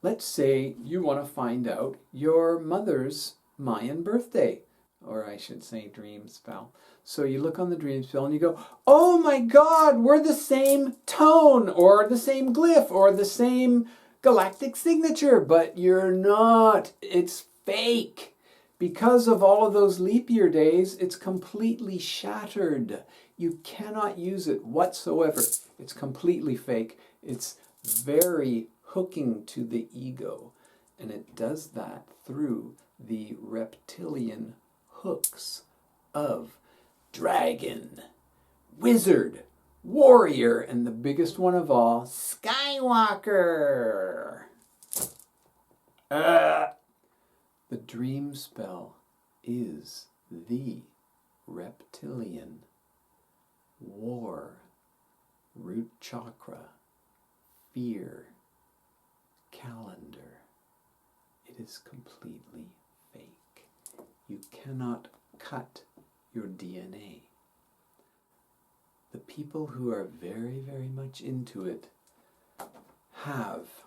let's say you want to find out your mother's Mayan birthday, or I should say dream spell. So you look on the dream spell and you go, oh my God, we're the same tone, or the same glyph, or the same galactic signature, but you're not. It's fake. Because of all of those leap year days, it's completely shattered. You cannot use it whatsoever. It's completely fake. It's very hooking to the ego. And it does that through the reptilian hooks of dragon, wizard, warrior, and the biggest one of all, Skywalker. The dream spell is the reptilian war, root chakra, fear, calendar. It is completely fake. You cannot cut your DNA. The people who are very, very much into it have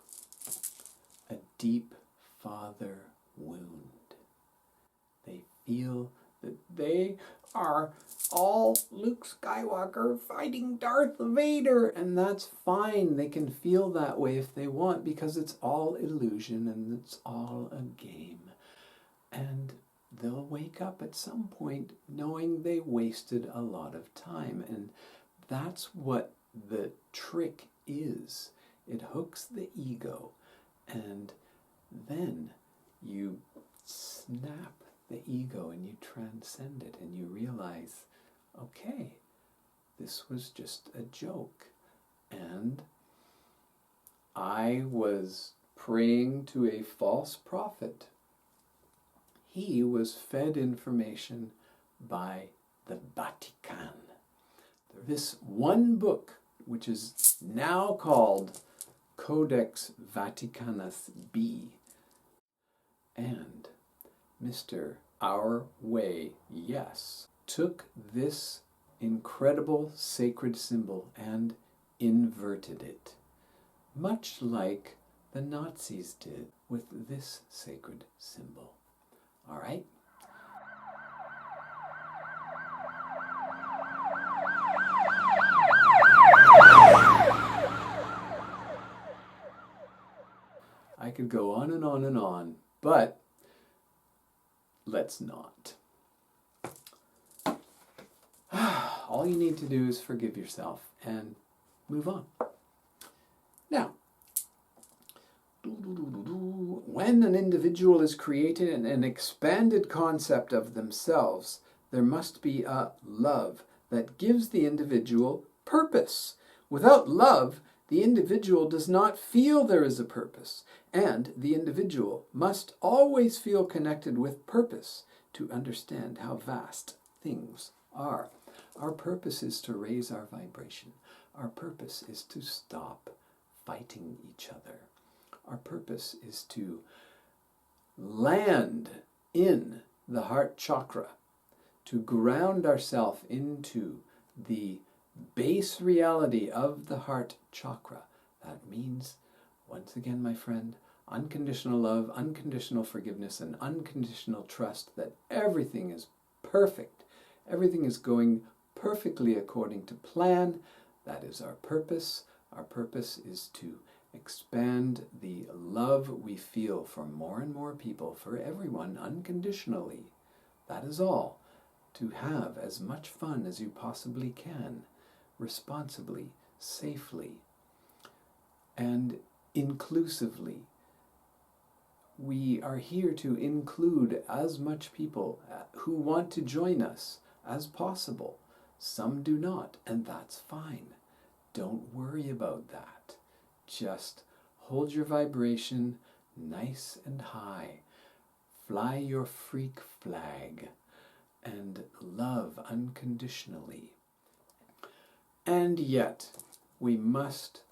a deep father wound. They feel that they are all Luke Skywalker fighting Darth Vader, and that's fine. They can feel that way if they want, because it's all illusion and it's all a game. And they'll wake up at some point knowing they wasted a lot of time, and that's what the trick is. It hooks the ego, and then you snap the ego and you transcend it and you realize, okay, this was just a joke. And I was praying to a false prophet. He was fed information by the Vatican. This one book, which is now called Codex Vaticanus B, and Mr. Our Way, yes, took this incredible sacred symbol and inverted it, much like the Nazis did with this sacred symbol. All right? I could go on and on and on, but let's not. All you need to do is forgive yourself and move on. Now, when an individual is created in an expanded concept of themselves, there must be a love that gives the individual purpose. Without love, the individual does not feel there is a purpose, and the individual must always feel connected with purpose to understand how vast things are. Our purpose is to raise our vibration. Our purpose is to stop fighting each other. Our purpose is to land in the heart chakra, to ground ourselves into the base reality of the heart chakra. That means, once again, my friend, unconditional love, unconditional forgiveness, and unconditional trust that everything is perfect. Everything is going perfectly according to plan. That is our purpose. Our purpose is to expand the love we feel for more and more people, for everyone, unconditionally. That is all. To have as much fun as you possibly can, responsibly, safely, and inclusively. We are here to include as much people who want to join us as possible. Some do not, and that's fine. Don't worry about that. Just hold your vibration nice and high. Fly your freak flag and love unconditionally. And yet, we must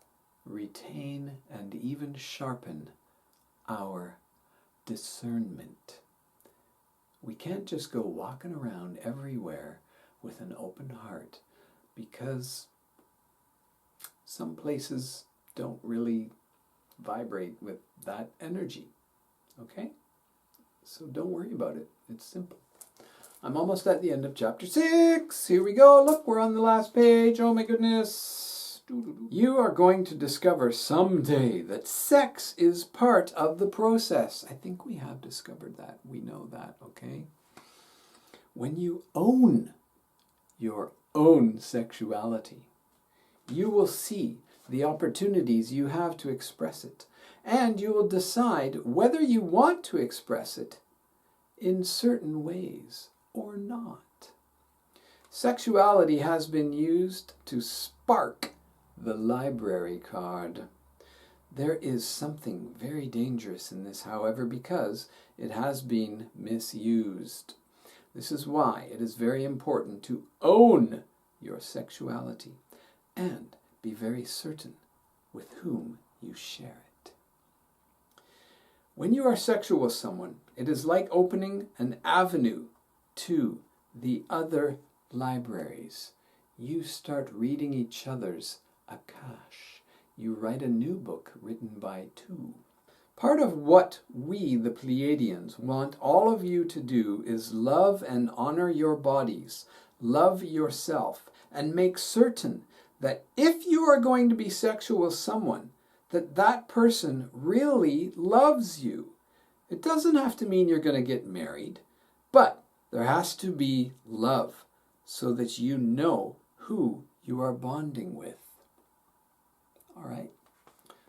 retain and even sharpen our discernment. We can't just go walking around everywhere with an open heart, because some places don't really vibrate with that energy. Okay? So don't worry about it. It's simple. I'm almost at the end of chapter 6. Here we go. Look, we're on the last page. Oh my goodness. You are going to discover someday that sex is part of the process. I think we have discovered that. We know that, okay? When you own your own sexuality, you will see the opportunities you have to express it, and you will decide whether you want to express it in certain ways or not. Sexuality has been used to spark the library card. There is something very dangerous in this, however, because it has been misused. This is why it is very important to own your sexuality and be very certain with whom you share it. When you are sexual with someone, it is like opening an avenue to the other libraries. You start reading each other's Akash. You write a new book written by two. Part of what we, the Pleiadians, want all of you to do is love and honor your bodies, love yourself, and make certain that if you are going to be sexual with someone, that person really loves you. It doesn't have to mean you're going to get married, but there has to be love so that you know who you are bonding with. All right?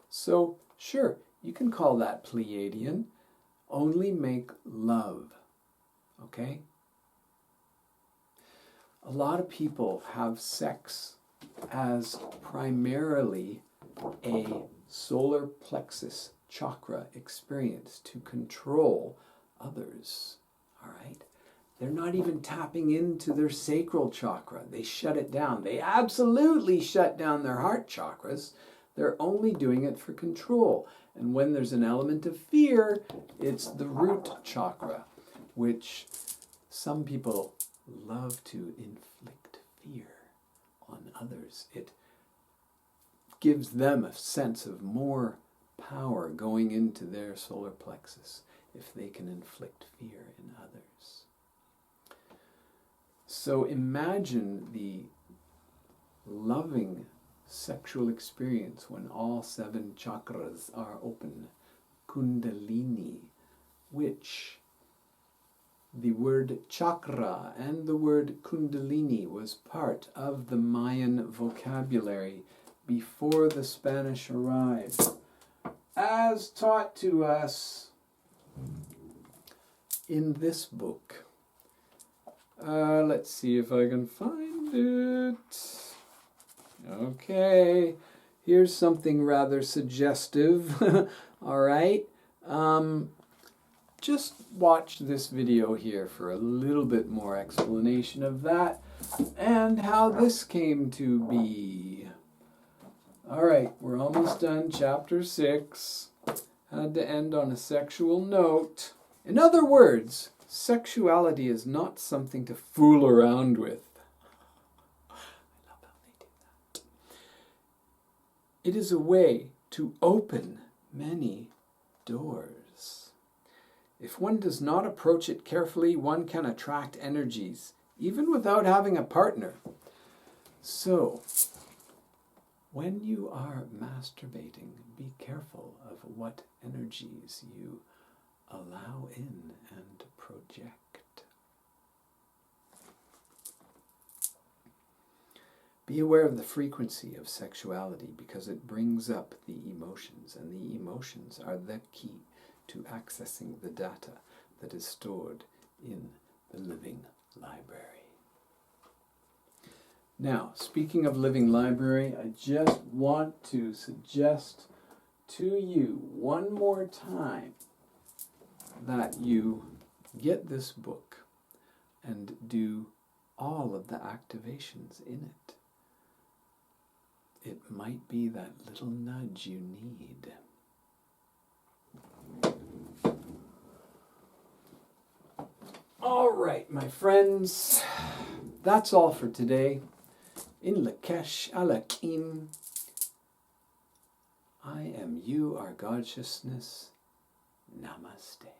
So, sure, you can call that Pleiadian. Only make love. Okay? A lot of people have sex as primarily a solar plexus chakra experience to control others. All right? They're not even tapping into their sacral chakra. They shut it down. They absolutely shut down their heart chakras. They're only doing it for control. And when there's an element of fear, it's the root chakra, which some people love to inflict fear on others. It gives them a sense of more power going into their solar plexus if they can inflict fear in others. So imagine the loving sexual experience when all 7 chakras are open. Kundalini, which the word chakra and the word kundalini was part of the Mayan vocabulary before the Spanish arrived, as taught to us in this book. Let's see if I can find it. Okay, here's something rather suggestive. All right. Just watch this video here for a little bit more explanation of that and how this came to be. All right, we're almost done. Chapter 6. Had to end on a sexual note. In other words, sexuality is not something to fool around with. I love how they do that. It is a way to open many doors. If one does not approach it carefully, one can attract energies, even without having a partner. So, when you are masturbating, be careful of what energies you allow in and project. Be aware of the frequency of sexuality because it brings up the emotions, and the emotions are the key to accessing the data that is stored in the living library. Now, speaking of living library, I just want to suggest to you one more time that you get this book and do all of the activations in it. It might be that little nudge you need. All right, my friends, that's all for today. Een Lak'esh Alakim. I am you, our Godshiousness. Namaste.